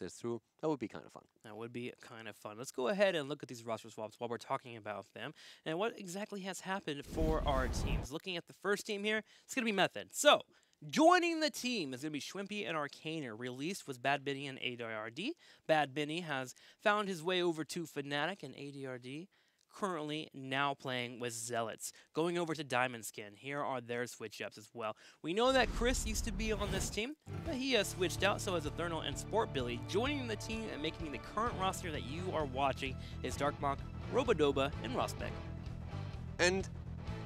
makes it through. That would be kind of fun. That would be kind of fun. Let's go ahead and look at these roster swaps while we're talking about them and what exactly has happened for our teams. Looking at the first team here, it's going to be Method. So, joining the team is going to be Schwimpy and Arcaner. Released was Bad Benny and ADRD. Bad Benny has found his way over to Fnatic, and ADRD currently now playing with Zealots. Going over to Diamond Skin, here are their switch-ups as well. We know that Chris used to be on this team, but he has switched out, so has Eternal and Sport Billy. Joining the team and making the current roster that you are watching is Darkmonk, Robodoba, and Rosbeck. And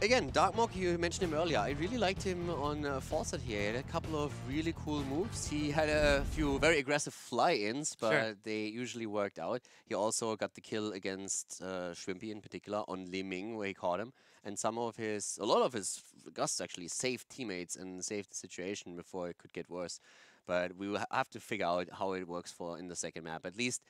again, Darkmonk, you mentioned him earlier. I really liked him on Fawcett here. He had a couple of really cool moves. He had a few very aggressive fly-ins, but they usually worked out. He also got the kill against Schwimpy in particular on Li Ming, where he caught him. And a lot of his Gusts actually saved teammates and saved the situation before it could get worse. But we will have to figure out how it works in the second map. At least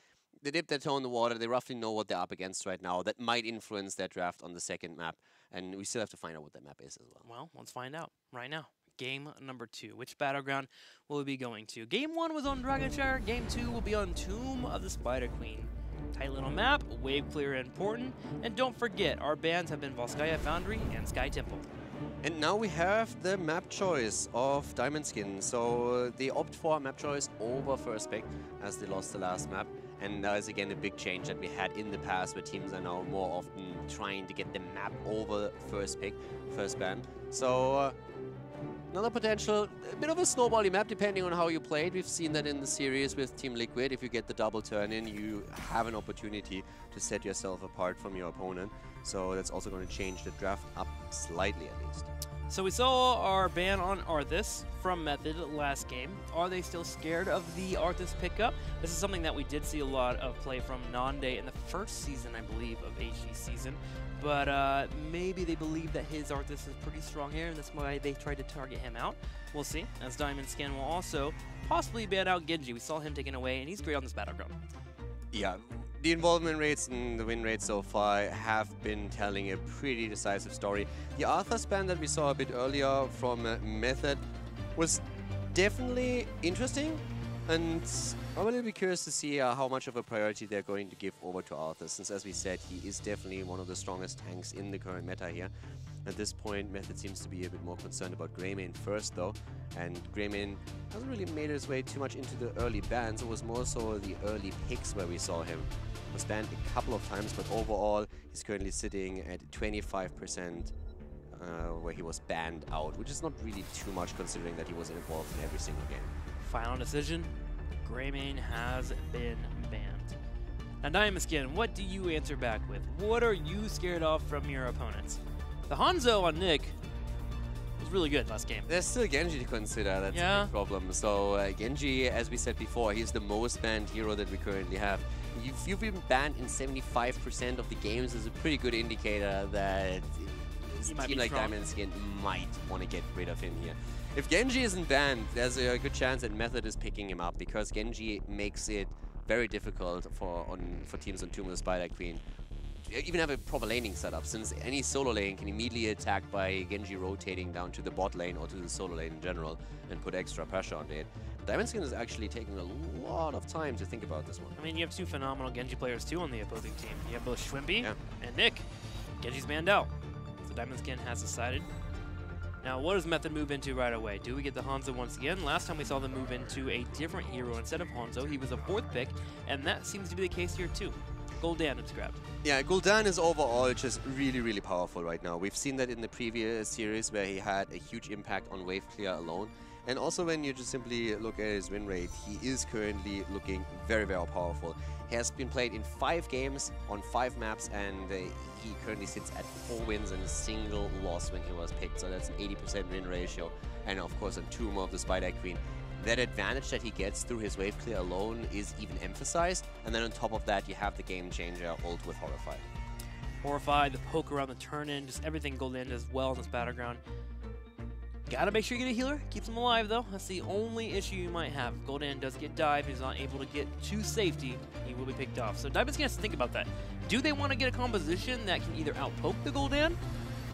they dip their toe in the water. They roughly know what they're up against right now. That might influence their draft on the second map. And we still have to find out what that map is as well. Well, let's find out right now. Game number 2. Which battleground will we be going to? Game 1 was on Dragonshire. Game 2 will be on Tomb of the Spider Queen. Tight little map, wave clear important. And don't forget, our bans have been Volskaya Foundry and Sky Temple. And now we have the map choice of Diamond Skin. So they opt for map choice over first pick as they lost the last map. And that is again a big change that we had in the past, where teams are now more often trying to get the map over first pick, first ban. So another potential, a bit of a snowbally map depending on how you play it. We've seen that in the series with Team Liquid. If you get the double turn in, you have an opportunity to set yourself apart from your opponent. So that's also going to change the draft up slightly at least. So we saw our ban on Arthas from Method last game. Are they still scared of the Arthas pickup? This is something that we did see a lot of play from Nande in the first season, I believe, of HG season. But maybe they believe that his Arthas is pretty strong here, and that's why they tried to target him out. We'll see, as Diamond Skin will also possibly ban out Genji. We saw him taken away, and he's great on this battleground. Yeah. The involvement rates and the win rates so far have been telling a pretty decisive story. The Arthas ban that we saw a bit earlier from Method was definitely interesting, and I'm a little bit curious to see how much of a priority they're going to give over to Arthas, since as we said, he is definitely one of the strongest tanks in the current meta here. At this point, Method seems to be a bit more concerned about Greymane first though, and Greymane hasn't really made his way too much into the early bans. It was more so the early picks where we saw him. Was banned a couple of times, but overall he's currently sitting at 25% where he was banned out, which is not really too much considering that he was involved in every single game. Final decision, Greymane has been banned. Now Diamond Skin, what do you answer back with? What are you scared of from your opponents? The Hanzo on Nick was really good last game. There's still Genji to consider, that's a big problem. So Genji, as we said before, he's the most banned hero that we currently have. If you've been banned in 75% of the games, is a pretty good indicator that a team like Diamond Skin might want to get rid of him here. If Genji isn't banned, there's a good chance that Method is picking him up, because Genji makes it very difficult for teams on Tomb of the Spider Queen even have a proper laning setup, since any solo lane can immediately be attacked by Genji rotating down to the bot lane or to the solo lane in general and put extra pressure on it. Diamond Skin is actually taking a lot of time to think about this one. I mean, you have two phenomenal Genji players too on the opposing team. You have both Schwimpy and Nick. Genji's banned out, so Diamond Skin has decided. Now, what does Method move into right away? Do we get the Hanzo once again? Last time we saw them move into a different hero instead of Hanzo. He was a 4th pick, and that seems to be the case here too. Gul'dan is grabbed. Yeah, Gul'dan is overall just really, really powerful right now. We've seen that in the previous series where he had a huge impact on wave clear alone. And also when you just simply look at his win rate, he is currently looking very, very powerful. He has been played in 5 games on 5 maps, and he currently sits at 4 wins and a single loss when he was picked. So that's an 80% win ratio. And of course, on Tomb of the Spider Queen, that advantage that he gets through his wave clear alone is even emphasized. And then on top of that, you have the game changer ult with Horrify. Horrify, the poke around the turn-in, just everything Gul'dan does well on this battleground. Gotta make sure you get a healer. Keeps him alive, though. That's the only issue you might have. If Gul'dan does get dived, he's not able to get to safety, he will be picked off. So Diamond Skin has to think about that. Do they want to get a composition that can either outpoke the Gul'dan,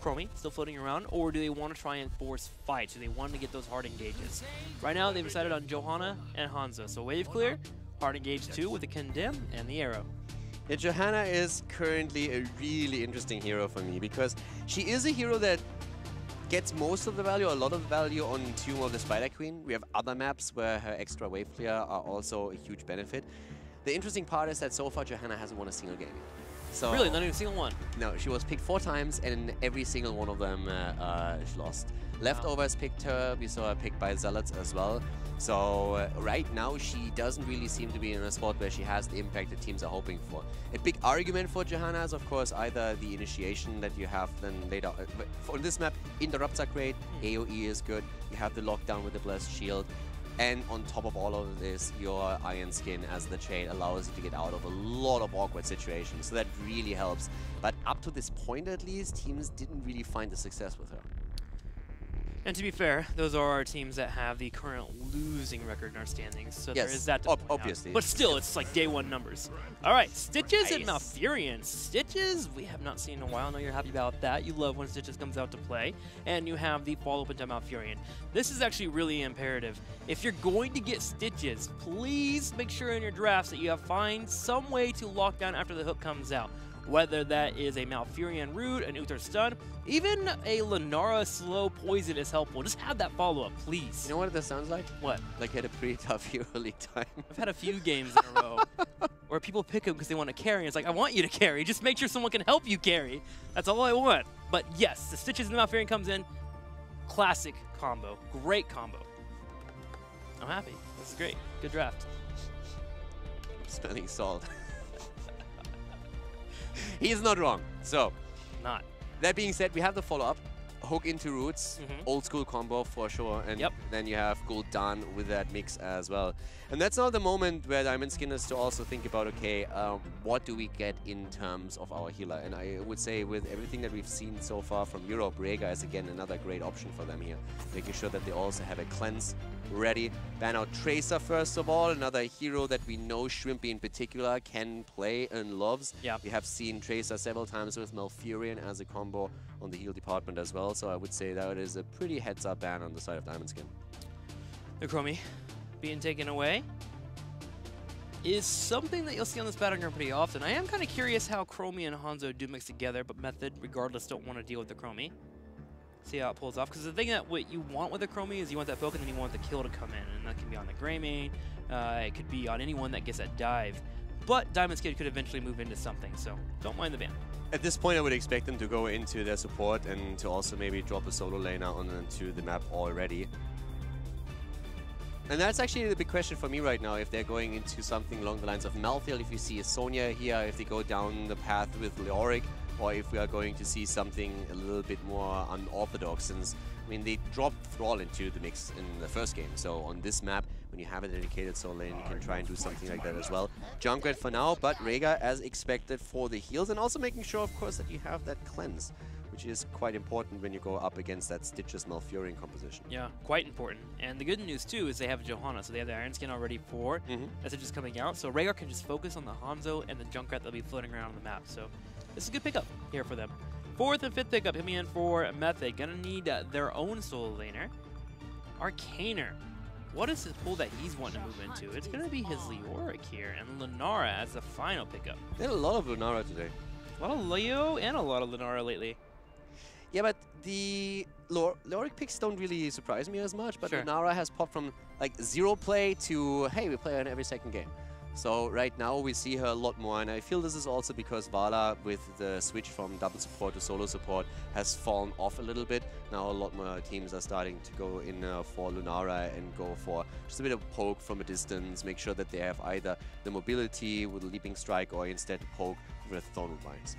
Chromie still floating around, or do they want to try and force fights? Do they want to get those hard engages? Right now, they've decided on Johanna and Hanzo. So wave clear, Hard engage 2 with the Condemn and the Arrow. Yeah, Johanna is currently a really interesting hero for me because she is a hero that gets most of the value, a lot of the value on Tomb of the Spider Queen. We have other maps where her extra wave clear are also a huge benefit. The interesting part is that so far Johanna hasn't won a single game. So Really? Not even a single one? No, she was picked 4 times and in every single one of them she lost. Leftovers picked her, we saw her picked by Zealots as well. So right now she doesn't really seem to be in a spot where she has the impact that teams are hoping for. A big argument for Johanna is of course either the initiation that you have then later. On this map, interrupts are great, AoE is good, you have the lockdown with the Blessed Shield. And on top of all of this, your Iron Skin as the chain allows you to get out of a lot of awkward situations. So that really helps. But up to this point at least, teams didn't really find the success with her. And to be fair, those are our teams that have the current losing record in our standings. So yes, there is that to point out. obviously. But still, it's like day 1 numbers. All right, Stitches and Malfurion. Stitches, we have not seen in a while. I know you're happy about that. You love when Stitches comes out to play. And you have the follow-up into Malfurion. This is actually really imperative. If you're going to get Stitches, please make sure in your drafts that you have find some way to lock down after the hook comes out. Whether that is a Malfurion Root, an Uther Stun, even a Lunara Slow Poison is helpful. Just have that follow-up, please. You know what this sounds like? What? Like you had a pretty tough Hero League time. I've had a few games in a row where people pick him because they want to carry. It's like, I want you to carry. Just make sure someone can help you carry. That's all I want. But yes, the Stitches and the Malfurion comes in. Classic combo. Great combo. I'm happy. This is great. Good draft. Smelling salt. He's not wrong. So, Not. that being said, we have the follow-up. Hook into roots, old school combo for sure, and then you have Gul'dan with that mix as well. And that's now the moment where Diamond Skin is to also think about, okay, what do we get in terms of our healer? And I would say with everything that we've seen so far from Europe, Rega is again another great option for them here, making sure that they also have a cleanse ready. Ban out Tracer first of all, another hero that we know Shrimpy in particular can play and loves. Yeah. We have seen Tracer several times with Malfurion as a combo on the heal department as well, so I would say that is a pretty heads-up ban on the side of Diamond Skin. The Chromie being taken away is something that you'll see on this battleground pretty often. I am kind of curious how Chromie and Hanzo do mix together, but Method, regardless, don't want to deal with the Chromie. See how it pulls off, because the thing that what you want with the Chromie is you want that poke and then you want the kill to come in, and that can be on the Greymane, it could be on anyone that gets that dive. But Diamond Skin could eventually move into something, so don't mind the ban. At this point, I would expect them to go into their support and to also maybe drop a solo laner onto the map already. And that's actually the big question for me right now, if they're going into something along the lines of Malthael, if you see a Sonya here, if they go down the path with Leoric, or if we are going to see something a little bit more unorthodox, since, I mean, they dropped Thrall into the mix in the first game, so on this map, when you have a dedicated solo lane, you can try and do something like that as well. Junkrat for now, but Rega as expected for the heals, and also making sure, of course, that you have that cleanse, which is quite important when you go up against that Stitches Malfurion composition. Yeah, quite important. And the good news, too, is they have Johanna, so they have the Iron Skin already for Stitches coming out, so Rhaegar can just focus on the Hanzo and the Junkrat that'll be floating around on the map, so this is a good pickup here for them. 4th and 5th pickup coming in for Method. Gonna need their own solo laner. Arcaner. What is his pool that he's wanting to move into? It's gonna be his Leoric here, and Lunara as the final pickup. They had a lot of Lunara today. A lot of Leo and a lot of Lunara lately. Yeah, but the Leoric picks don't really surprise me as much, but Lunara has popped from like 0 play to, hey, we play her in every second game. So right now we see her a lot more, and I feel this is also because Vala, with the switch from double support to solo support, has fallen off a little bit. Now a lot more teams are starting to go in for Lunara and go for just a bit of poke from a distance, make sure that they have either the mobility with a leaping strike or instead poke with Thornwood Vines.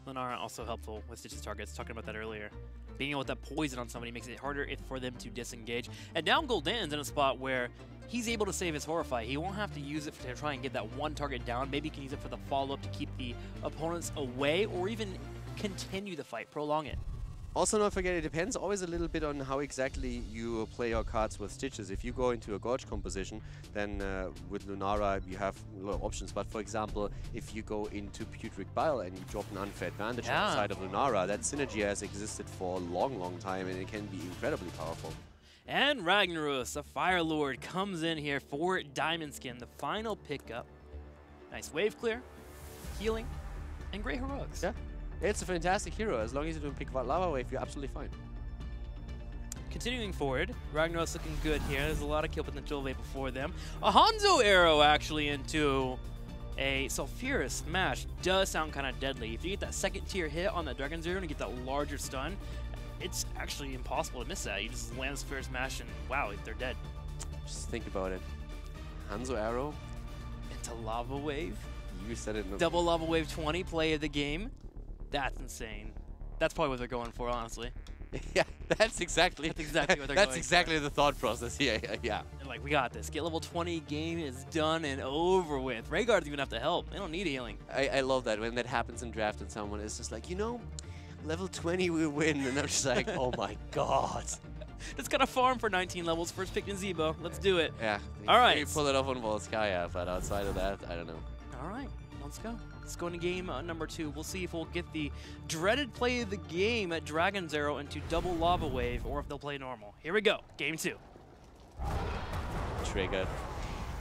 Lunara also helpful with Stitches targets, talking about that earlier. Being able to poison on somebody makes it harder for them to disengage. And now Gul'dan's in a spot where he's able to save his Horrify. He won't have to use it to try and get that one target down. Maybe he can use it for the follow-up to keep the opponents away or even continue the fight, prolong it. Also, not forget, it depends always a little bit on how exactly you play your cards with Stitches. If you go into a Gorge composition, then with Lunara you have a lot of options. But for example, if you go into Putrid Bile and you drop an unfair advantage on the side of Lunara, that synergy has existed for a long, long time, and it can be incredibly powerful. And Ragnaros, the Fire Lord, comes in here for Diamond Skin, the final pickup. Nice wave clear, healing, and great heroics. Yeah, it's a fantastic hero. As long as you don't pick Lava Wave, you're absolutely fine. Continuing forward, Ragnaros looking good here. There's a lot of kill potential way before them. A Hanzo arrow actually into a Sulfurous Smash does sound kind of deadly. If you get that second tier hit on that Dragon Zero and you get that larger stun, it's actually impossible to miss that. You just land Sulfurous Smash and wow, they're dead. Just think about it. Hanzo arrow Into Lava Wave. You said it. Double Lava Wave 20 play of the game. That's insane. That's probably what they're going for, honestly. Yeah, that's exactly what they're going for. That's exactly the thought process here. Yeah. They're like, we got this. Get level 20, game is done and over with. Rhaegar's even have to help. They don't need healing. I love that when that happens in draft and someone is just like, you know, level 20 we win, and I'm just like, oh my god. Just gotta farm for 19 levels. First pick in Zebo. Let's do it. Yeah. All right. You pull it off on Volskaya, but outside of that, I don't know. All right. Let's go. Let's go into game number 2. We'll see if we'll get the dreaded play of the game at Dragon Zero into double Lava Wave, or if they'll play normal. Here we go. Game 2. Triggered.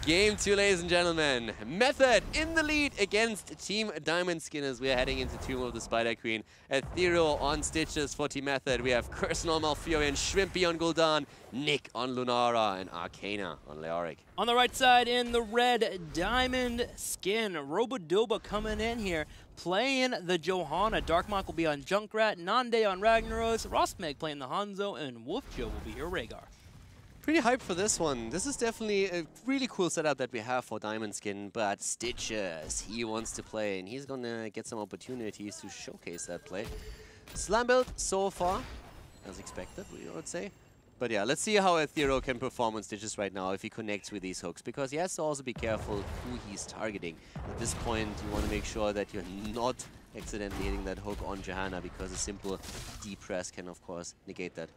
Game 2, ladies and gentlemen. Method in the lead against Team Diamond Skin as we're heading into Tomb of the Spider Queen. Ethereal on Stitches for Team Method. We have Curse on Malfurion, Shrimpy on Gul'dan, Nick on Lunara, and Arcana on Leoric. On the right side in the red, Diamond Skin. Robodoba coming in here, playing the Johanna. Darkmok will be on Junkrat, Nande on Ragnaros, Rosmeg playing the Hanzo, and Wolfjo will be here Rhaegar. Pretty hyped for this one. This is definitely a really cool setup that we have for Diamond Skin, but Stitches, he wants to play, and he's gonna get some opportunities to showcase that play. Slam build so far, as expected, we would say. But yeah, let's see how Ethereal can perform on Stitches right now if he connects with these hooks, because he has to also be careful who he's targeting. At this point, you want to make sure that you're not accidentally hitting that hook on Johanna, because a simple D-press can, of course, negate that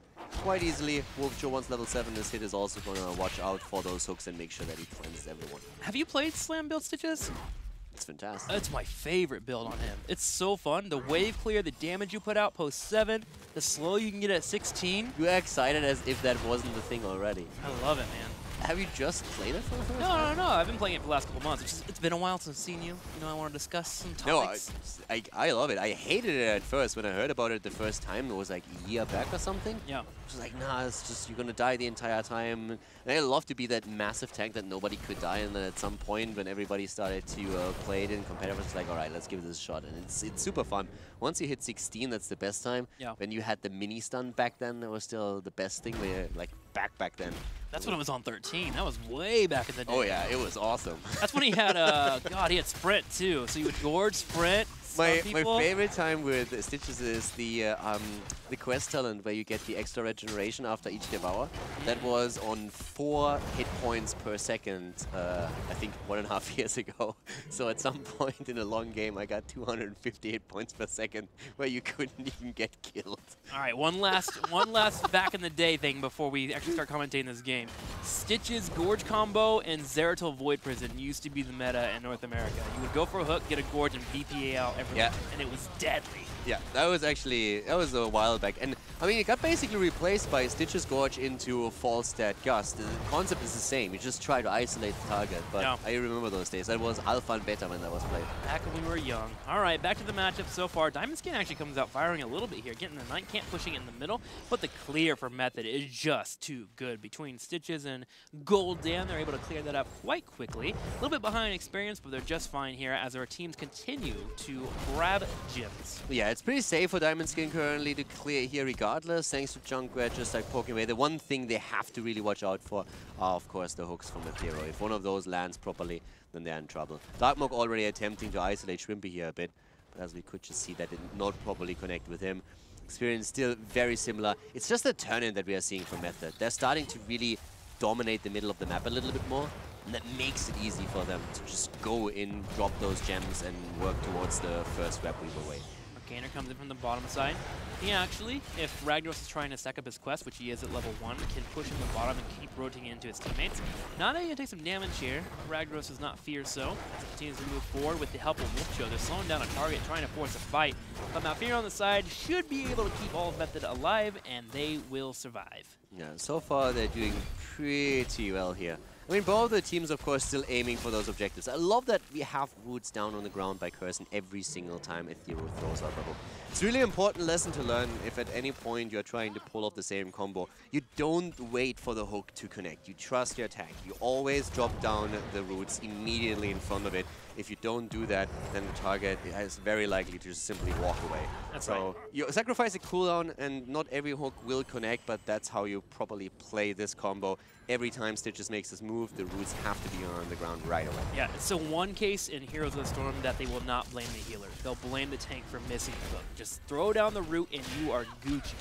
quite easily. Wolfjo, once level 7 is hit, is also going to watch out for those hooks and make sure that he cleanses everyone. Have you played Slam build Stitches? It's fantastic. That's my favorite build on him. It's so fun. The wave clear, the damage you put out post 7, the slow you can get at 16. You're excited as if that wasn't the thing already. I love it, man. Have you just played it for the first time? No. I've been playing it for the last couple months. It's been a while since I've seen you. You know, I want to discuss some topics. No, I love it. I hated it at first. When I heard about it the first time, it was like a year back or something. Yeah. I was like, nah, it's just, you're going to die the entire time. And I love to be that massive tank that nobody could die. And then at some point, when everybody started to play it in competitive, it's like, all right, let's give this a shot. And it's super fun. Once you hit 16, that's the best time. Yeah. When you had the mini stun back then, that was still the best thing. Where, like, back then. That's when it was on 13. That was way back in the day. Oh yeah, it was awesome. That's when he had, God, he had sprint too. So you would gorge, sprint, My favorite time with Stitches is the quest talent where you get the extra regeneration after each devour. That was on 4 hit points per second, I think 1.5 years ago. So at some point in a long game, I got 250 hit points per second where you couldn't even get killed. All right, one last back in the day thing before we actually start commentating this game. Stitches, Gorge combo, and Zeratul Void Prison used to be the meta in North America. You would go for a hook, get a Gorge, and BPA out everyone, and it was deadly. Yeah, that was a while back. And I mean, it got basically replaced by Stitches Gorge into False Stat Gust. The concept is the same. You just try to isolate the target. But yeah. I remember those days. That was alpha and beta when that was played. Back when we were young. All right, back to the matchup so far. Diamond Skin actually comes out firing a little bit here, getting the Night Camp pushing in the middle. But the clear for Method is just too good. Between Stitches and Gul'dan, they're able to clear that up quite quickly. A little bit behind experience, but they're just fine here as our teams continue to grab gems. Yeah, it's pretty safe for Diamond Skin currently to clear here regardless, thanks to Junkrat just like poking away. The one thing they have to really watch out for are, of course, the hooks from the hero. If one of those lands properly, then they're in trouble. Darkmok already attempting to isolate Shrimpy here a bit, but as we could just see, that did not properly connect with him. Experience still very similar. It's just the turn-in that we are seeing from Method. They're starting to really dominate the middle of the map a little bit more, and that makes it easy for them to just go in, drop those gems, and work towards the first web weave away. Arcaner comes in from the bottom side. He actually, if Ragnaros is trying to stack up his quest, which he is at level 1, can push him to the bottom and keep rotating into his teammates. Nana going to take some damage here. Ragnaros does not fear so. As he continues to move forward with the help of Wolfcho. They're slowing down a target, trying to force a fight. But Malfear on the side should be able to keep all of Method alive, and they will survive. Yeah, so far they're doing pretty well here. I mean, both the teams, of course, still aiming for those objectives. I love that we have roots down on the ground by Curson every single time Ethereal throws out the hook. It's really important lesson to learn if at any point you're trying to pull off the same combo. You don't wait for the hook to connect. You trust your attack. You always drop down the roots immediately in front of it. If you don't do that, then the target is very likely to just simply walk away. That's right. You sacrifice a cooldown, and not every hook will connect, but that's how you properly play this combo. Every time Stitches makes this move, the roots have to be on the ground right away. Yeah, it's the one case in Heroes of the Storm that they will not blame the healer. They'll blame the tank for missing the hook. Just throw down the root and you are Gucci.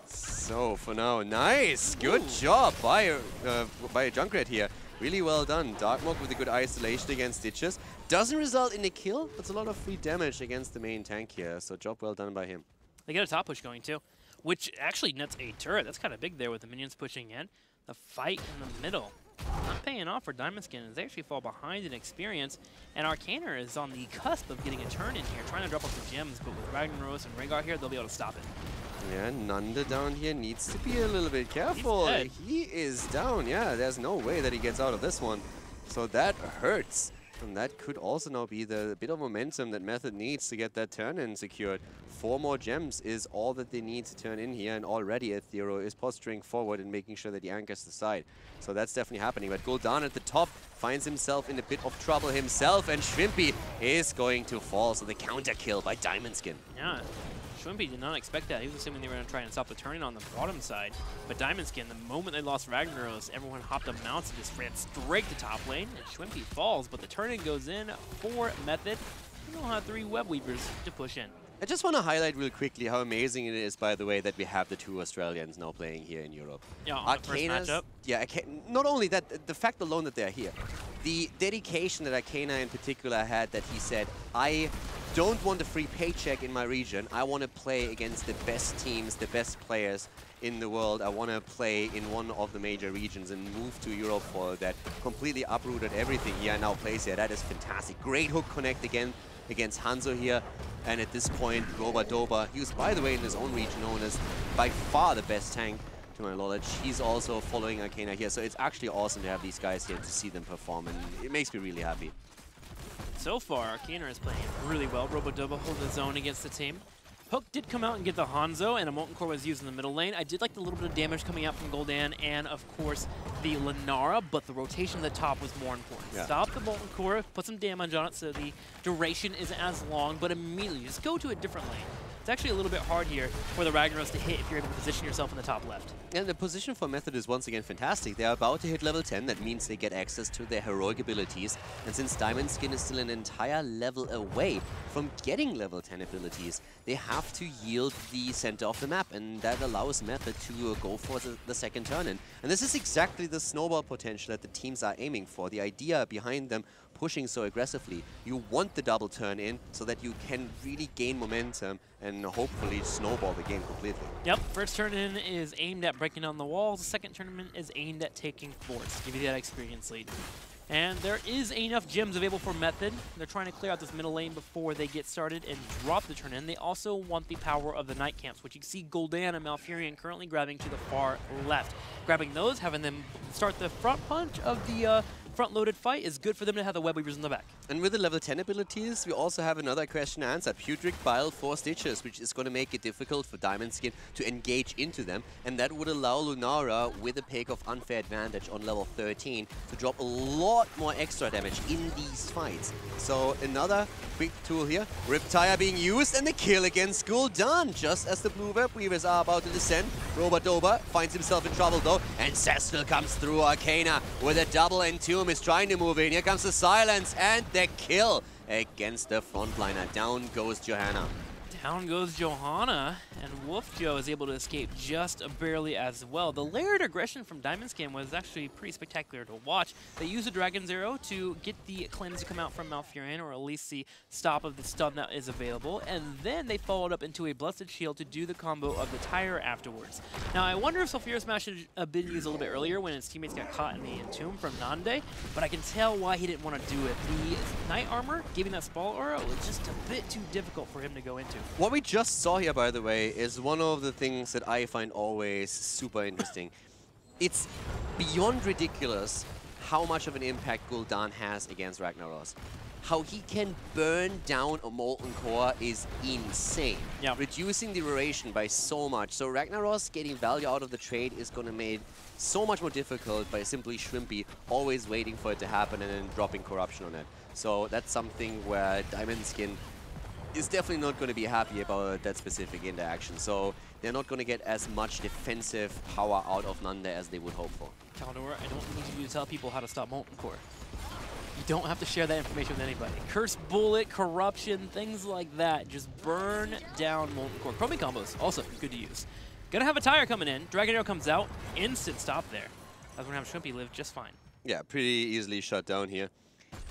So, for now, nice! Good job by a Junkrat here. Really well done. Darkmog with a good isolation against Stitches. Doesn't result in a kill, but it's a lot of free damage against the main tank here. So job well done by him. They get a top push going too, which actually nets a turret. That's kind of big there with the minions pushing in. The fight in the middle. Not paying off for Diamond Skin as they actually fall behind in experience. And Arcaner is on the cusp of getting a turn in here, trying to drop off the gems, but with Ragnaros and Rhaegar here, they'll be able to stop it. Yeah, Nanda down here needs to be a little bit careful. He is down, yeah. There's no way that he gets out of this one. So that hurts. And that could also now be the bit of momentum that Method needs to get that turn-in secured. 4 more gems is all that they need to turn in here, and already Ethereal is posturing forward and making sure that he anchors the side. So that's definitely happening. But Gul'dan at the top finds himself in a bit of trouble himself, and Shrimpy is going to fall. So the counter kill by Diamond Skin. Yeah. Shrimpy did not expect that. He was assuming they were going to try and stop the turn-in on the bottom side. But Diamond Skin, the moment they lost Ragnaros, everyone hopped up mounts and just ran straight to top lane. And Shrimpy falls, but the turn-in goes in for Method. They will have 3 Web Weavers to push in. I just want to highlight real quickly how amazing it is, by the way, that we have the 2 Australians now playing here in Europe. Yeah, on the first matchup. Yeah, not only that, the fact alone that they're here. The dedication that Arcana in particular had, that he said, I don't want a free paycheck in my region. I want to play against the best teams, the best players in the world. I want to play in one of the major regions and move to Europe for that. Completely uprooted everything here and now plays here. That is fantastic. Great hook connect again against Hanzo here. And at this point, Roba-Doba, he was, by the way, in his own region known as by far the best tank, to my knowledge. He's also following Arcana here. So it's actually awesome to have these guys here to see them perform. And it makes me really happy. So far, Arcaner is playing really well. Robo-Doba holding his own against the team. Hook did come out and get the Hanzo, and a Molten Core was used in the middle lane. I did like the little bit of damage coming out from Gul'dan and, of course, the Lunara, but the rotation at the top was more important. Yeah. Stop the Molten Core, put some damage on it so the duration isn't as long, but immediately just go to a different lane. It's actually a little bit hard here for the Ragnaros to hit if you're able to position yourself in the top left. And the position for Method is once again fantastic. They're about to hit level 10. That means they get access to their heroic abilities. And since Diamond Skin is still an entire level away from getting level 10 abilities, they have to yield the center of the map. And that allows Method to go for the second turn-in. And this is exactly the snowball potential that the teams are aiming for. The idea behind them pushing so aggressively. You want the double turn-in so that you can really gain momentum and hopefully snowball the game completely. Yep, first turn-in is aimed at breaking down the walls. The second tournament is aimed at taking forts, give you that experience lead. And there is enough gems available for Method. They're trying to clear out this middle lane before they get started and drop the turn-in. They also want the power of the night camps, which you can see Gul'dan and Malfurion currently grabbing to the far left. Grabbing those, having them start the front punch of the front-loaded fight is good for them to have the Web Weavers in the back. And with the level 10 abilities, we also have another question answered. Putrid Bile 4 Stitches, which is going to make it difficult for Diamond Skin to engage into them. And that would allow Lunara, with a pick of Unfair Advantage on level 13, to drop a lot more extra damage in these fights. So another quick tool here. Riptire being used, and the kill against Gul'dan. Just as the blue Web Weavers are about to descend, Roba-Doba finds himself in trouble though, and Cecil comes through Arcana with a double entomb. Is trying to move in. Here comes the silence and the kill against the frontliner. Down goes Johanna. Down goes Johanna, and Wolf Joe is able to escape just barely as well. The layered aggression from Diamond Skin was actually pretty spectacular to watch. They used a Dragon's Arrow to get the cleanse to come out from Malfurion, or at least the stop of the stun that is available, and then they followed up into a Blessed Shield to do the combo of the Tire afterwards. Now, I wonder if Sulfura Smash should have been used a little bit earlier when his teammates got caught in the Entomb from Nande, but I can tell why he didn't want to do it. The Knight Armor, giving that Spall Aura, was just a bit too difficult for him to go into. What we just saw here, by the way, is one of the things that I find always super interesting. It's beyond ridiculous how much of an impact Gul'dan has against Ragnaros. How he can burn down a Molten Core is insane. Yeah. Reducing the duration by so much. So Ragnaros getting value out of the trade is going to make so much more difficult by simply Shrimpy always waiting for it to happen and then dropping Corruption on it. So that's something where Diamond Skin is definitely not going to be happy about that specific interaction. So they're not going to get as much defensive power out of Nande as they would hope for. Tal'Dorei, I don't need you to tell people how to stop Molten Core. You don't have to share that information with anybody. Curse Bullet, Corruption, things like that. Just burn down Molten Core. Chroming combos, also good to use. Gonna have a Tire coming in. Dragon Arrow comes out. Instant stop there. That's gonna have Shrimpy live just fine. Yeah, pretty easily shut down here.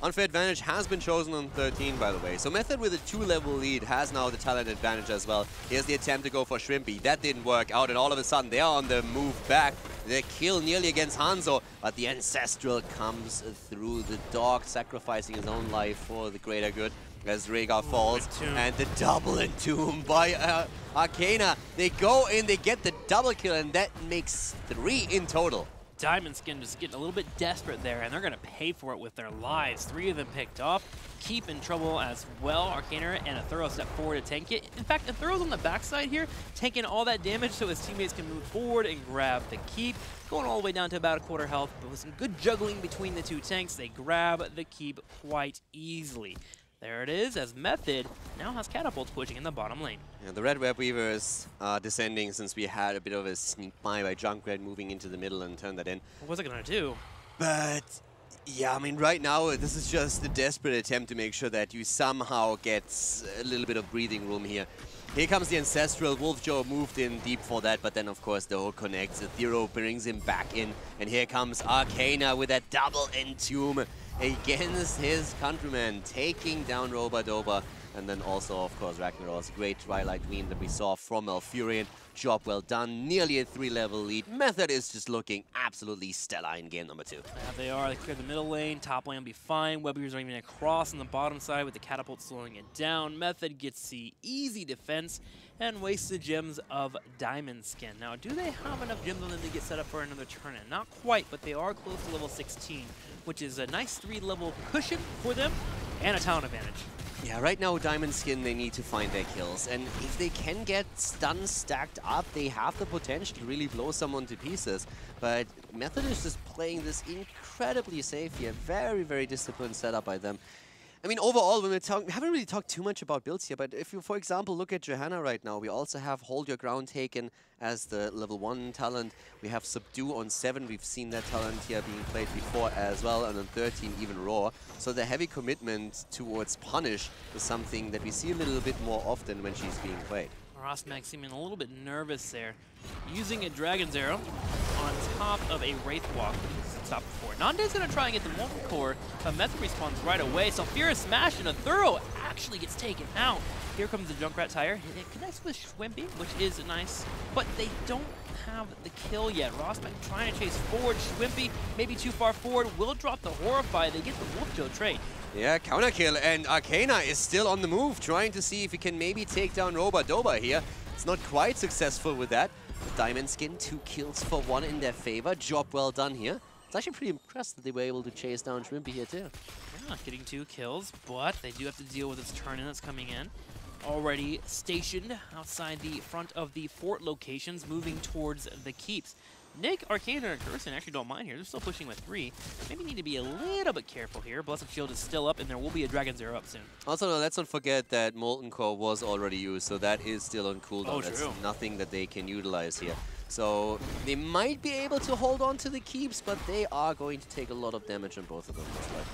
Unfair advantage has been chosen on 13, by the way. So Method with a 2-level lead has now the talent advantage as well. Here's the attempt to go for Shrimpy. That didn't work out, and all of a sudden they're on the move back. The kill nearly against Hanzo, but the Ancestral comes through the dog, sacrificing his own life for the greater good as Rhaegar falls. And the double Entomb by Arcana. They go in, they get the double kill, and that makes 3 in total. Diamond Skin just getting a little bit desperate there, and they're going to pay for it with their lives. 3 of them picked off. Keep in trouble as well. Arcana and a thorough step forward to tank it. In fact, a Thorough's on the backside here, taking all that damage so his teammates can move forward and grab the Keep. Going all the way down to about a quarter health, but with some good juggling between the 2 tanks, they grab the Keep quite easily. There it is, as Method now has Catapults pushing in the bottom lane. Yeah, the Red Web Weavers are descending since we had a bit of a sneak by Junkrat moving into the middle and turned that in. What was it going to do? But, yeah, I mean, right now, this is just a desperate attempt to make sure that you somehow get a little bit of breathing room here. Here comes the Ancestral. Wolf Joe moved in deep for that, but then, of course, the ult connects. The Thero brings him back in. And here comes Arcana with that double Entomb against his countryman, taking down Roba-Doba. And then also, of course, Ragnaros. Great Twilight Queen that we saw from Malfurion. Job well done. Nearly a 3-level lead. Method is just looking absolutely stellar in game number 2. Yeah, they are. They cleared the middle lane. Top lane will be fine. Webbers are even across on the bottom side with the catapult slowing it down. Method gets the easy defense and wastes the gems of Diamond Skin. Now, do they have enough gems on them to get set up for another turn-in? Not quite, but they are close to level 16, which is a nice 3-level cushion for them and a talent advantage. Yeah, right now, Diamond Skin, they need to find their kills. And if they can get stuns stacked up, they have the potential to really blow someone to pieces. But Method is just playing this incredibly safe here. Very, very disciplined setup by them. I mean, overall, when we haven't really talked too much about builds here, but if you, for example, look at Johanna right now, we also have Hold Your Ground taken as the level 1 talent. We have Subdue on 7. We've seen that talent here being played before as well, and on 13 even Roar. So the heavy commitment towards Punish is something that we see a little bit more often when she's being played. Rosmag seeming a little bit nervous there, using a Dragon's Arrow on top of a Wraith Walk. Stop before. Nande's going to try and get the Molten Core, but Method responds right away. So Furious Smash and a Thorough actually gets taken out. Here comes the Junkrat Tire. It connects with Shrimpy, which is nice, but they don't have the kill yet. Rosmag trying to chase forward. Shrimpy maybe too far forward, will drop the Horrify. They get the Wolf Joe trade. Yeah, counter kill, and Arcana is still on the move, trying to see if he can maybe take down Roba-Doba here. It's not quite successful with that. Diamond Skin, 2 kills for 1 in their favor. Job well done here. It's actually pretty impressed that they were able to chase down Shrimpy here too. Yeah, getting 2 kills, but they do have to deal with this turn-in that's coming in. Already stationed outside the front of the fort locations, moving towards the keeps. Nick, Arcana, and Gerson actually don't mind here. They're still pushing with 3. Maybe need to be a little bit careful here. Blessed Shield is still up, and there will be a Dragon's Arrow up soon. Also, no, let's not forget that Molten Core was already used, so that is still on cooldown. Oh, That's true. nothing that they can utilize here. So they might be able to hold on to the keeps, but they are going to take a lot of damage on both of them, most likely.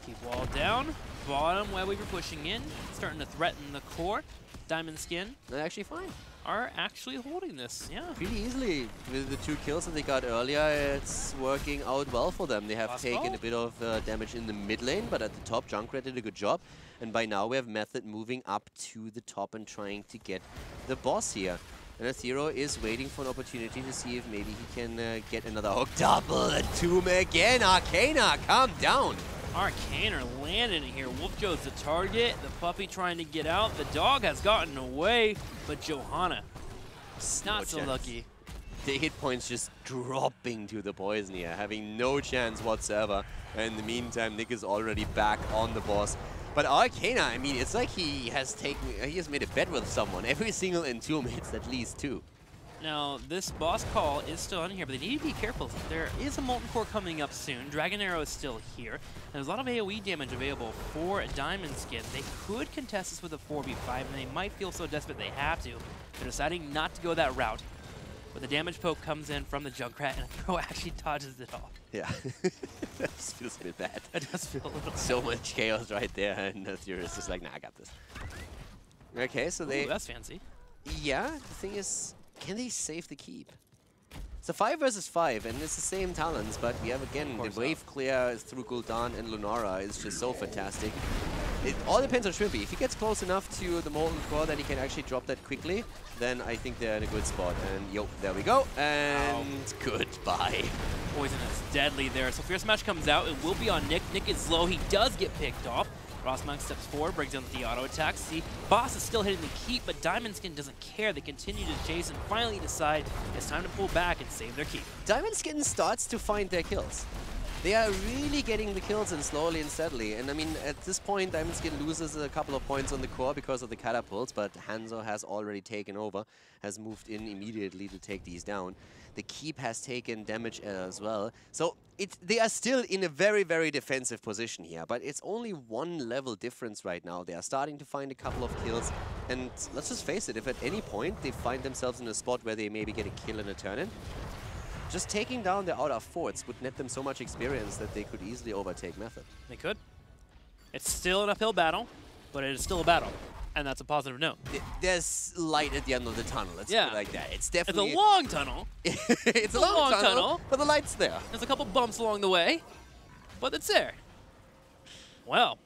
Keep wall down. Bottom, Web Weaver pushing in. Starting to threaten the core. Diamond Skin They're actually fine. are actually holding this, yeah. Pretty easily. With the 2 kills that they got earlier, it's working out well for them. They have Last taken call. a bit of damage in the mid lane, but at the top, Junkrat did a good job. And by now, we have Method moving up to the top and trying to get the boss here. And Athero is waiting for an opportunity to see if maybe he can get another hook. Double Tomb again. Arcana, calm down. Arcaner landing it here. Wolfjo's the target. The puppy trying to get out. The dog has gotten away, but Johanna, not so chance. lucky. The hit points just dropping to the poison here, having no chance whatsoever. And in the meantime, Nick is already back on the boss. But Arcana, I mean, it's like he has made a bet with someone. Every single Entomb hits at least 2. Now, this boss call is still on here, but they need to be careful. There is a Molten Core coming up soon. Dragon Arrow is still here. And there's a lot of AoE damage available for a Diamond Skin. They could contest this with a 4v5, and they might feel so desperate they have to. They're deciding not to go that route. But the damage poke comes in from the Junkrat, and Throw actually dodges it off. Yeah, that just feels a bit bad. It does feel a little So much chaos right there, and Athero is just like, nah, I got this. Okay, so they... Ooh, that's fancy. Yeah, the thing is, can they save the keep? It's a 5 versus 5, and it's the same talents, but we have again the wave clear through Gul'dan and Lunara is just so fantastic. It all depends on Shrimpy. If he gets close enough to the Molten Core that he can actually drop that quickly, then I think they're in a good spot. And yo, there we go. And goodbye. Poison is deadly there. So Fierce Smash comes out. It will be on Nick. Nick is low. He does get picked off. Rossmonk steps forward, brings down the auto attack. See, Boss is still hitting the keep, but Diamond Skin doesn't care. They continue to chase and finally decide it's time to pull back and save their keep. Diamond Skin starts to find their kills. They are really getting the kills in slowly and steadily. And I mean, at this point, Diamond Skin loses a couple of points on the core because of the catapults, but Hanzo has already taken over, has moved in immediately to take these down. The keep has taken damage as well. So they are still in a very, very defensive position here, but it's only 1 level difference right now. They are starting to find a couple of kills. And let's just face it, if at any point they find themselves in a spot where they maybe get a kill in a turn-in, just taking down the outer forts would net them so much experience that they could easily overtake Method. They could. It's still an uphill battle, but it is still a battle. And that's a positive note. There's light at the end of the tunnel, let's put it like that. It's definitely... It's a long tunnel. It's a long tunnel, but the light's there. There's a couple bumps along the way, but it's there. Well,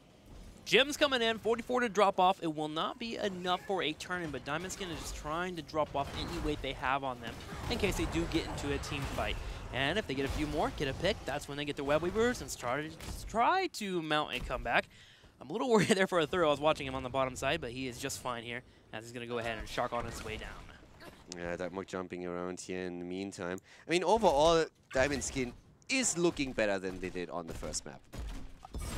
Jim's coming in, 44 to drop off. It will not be enough for a turn-in, but Diamond Skin is just trying to drop off any weight they have on them in case they do get into a team fight. And if they get a few more, get a pick, that's when they get their Web Weavers and try to mount a comeback. I'm a little worried there for Athero. I was watching him on the bottom side, but he is just fine here as he's going to go ahead and shark on his way down. Yeah, Darkmook jumping around here in the meantime. I mean, overall, Diamond Skin is looking better than they did on the first map.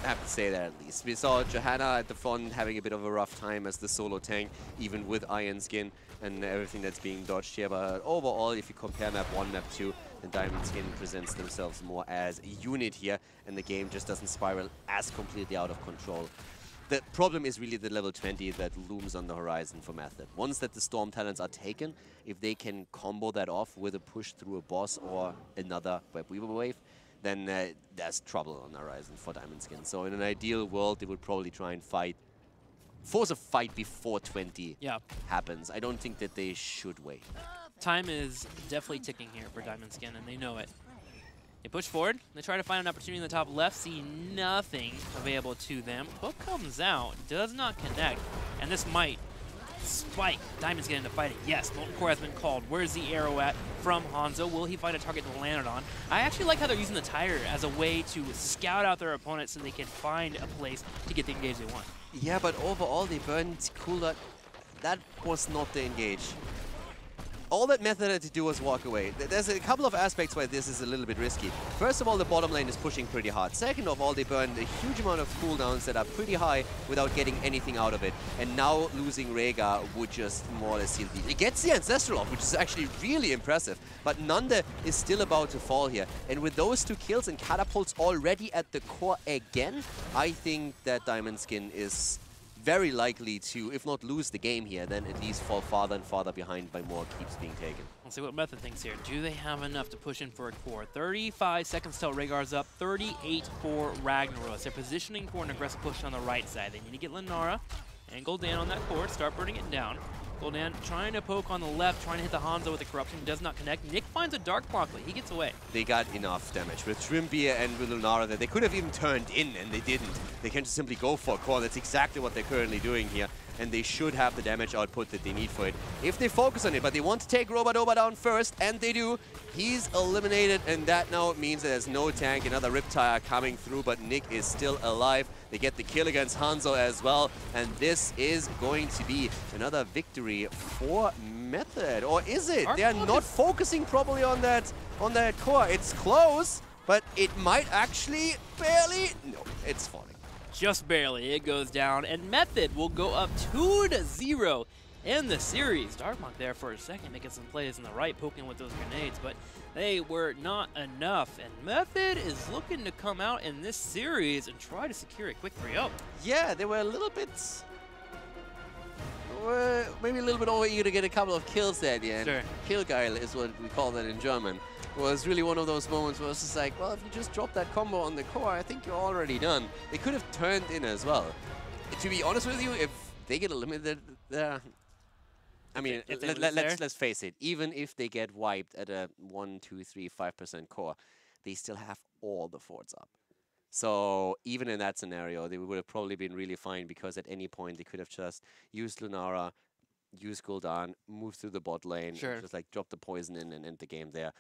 I have to say that at least. We saw Johanna at the front having a bit of a rough time as the solo tank, even with Iron Skin and everything that's being dodged here. But overall, if you compare map 1, map 2, the Diamond Skin presents themselves more as a unit here, and the game just doesn't spiral as completely out of control. The problem is really the level 20 that looms on the horizon for Method. Once that the Storm talents are taken, if they can combo that off with a push through a boss or another Web Weaver wave, then there's trouble on the horizon for Diamond Skin. So in an ideal world, they would probably try and force a fight before 20 happens. I don't think that they should wait. Time is definitely ticking here for Diamond Skin, and they know it. They push forward. They try to find an opportunity in the top left, see nothing available to them. Hook comes out, does not connect, and this might spike Diamond Skin into fighting. Yes, Molten Core has been called. Where's the arrow at from Hanzo? Will he find a target to land it on? I actually like how they're using the tire as a way to scout out their opponent so they can find a place to get the engage they want. Yeah, but overall they burned Cooler. That was not the engage. All that Method had to do was walk away. There's a couple of aspects why this is a little bit risky. First of all, the bottom lane is pushing pretty hard. Second of all, they burned a huge amount of cooldowns that are pretty high without getting anything out of it. And now losing Rhaegar would just more or less seal the... It gets the Ancestral off, which is actually really impressive. But Nanda is still about to fall here. And with those 2 kills and catapults already at the core again, I think that Diamond Skin is very likely to, if not lose the game here, then at least fall farther and farther behind by more keeps being taken. Let's see what Method thinks here. Do they have enough to push in for a core? 35 seconds till Rhaegar's up, 38 for Ragnaros. They're positioning for an aggressive push on the right side. They need to get Lunara and Gul'dan on that core, start burning it down. Gul'dan trying to poke on the left, trying to hit the Hanzo with the Corruption, does not connect. Nick finds a Dark Block, but he gets away. They got enough damage with Shrimpy and with Lunara that they could have even turned in, and they didn't. They can just simply go for a core. That's exactly what they're currently doing here, and they should have the damage output that they need for it if they focus on it. But they want to take Robadoba down first, and they do. He's eliminated, and that now means that there's no tank. Another Riptire coming through, but Nick is still alive. They get the kill against Hanzo as well, and this is going to be another victory for Method. Or is it? They are not focusing properly on that core. It's close, but it might actually barely... No, it's falling. Just barely. It goes down, and Method will go up 2-0 in the series. Darkmonk there for a second, making some plays in the right, poking with those grenades, but they were not enough. And Method is looking to come out in this series and try to secure a quick 3-0. Yeah, they were a little bit... maybe a little bit over eager to get a couple of kills there at the end. Sure. Killgeil is what we call that in German. It was really one of those moments where it's just like, well, if you just drop that combo on the core, I think you're already done. They could have turned in as well. To be honest with you, if they get eliminated there, I mean, let's face it. Even if they get wiped at a 1, 2, 3, 5% core, they still have all the forts up. So even in that scenario, they would have probably been really fine, because at any point they could have just used Lunara, used Gul'dan, moved through the bot lane, and just like drop the poison in and end the game there.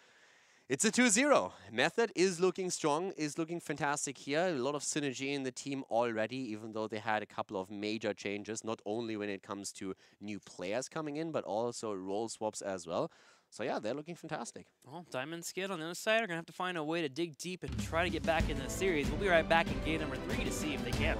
It's a 2-0. Method is looking strong, is looking fantastic here. A lot of synergy in the team already, even though they had a couple of major changes, not only when it comes to new players coming in, but also role swaps as well. So yeah, they're looking fantastic. Well, Diamond Skid on the other side are going to have to find a way to dig deep and try to get back in the series. We'll be right back in game number 3 to see if they can.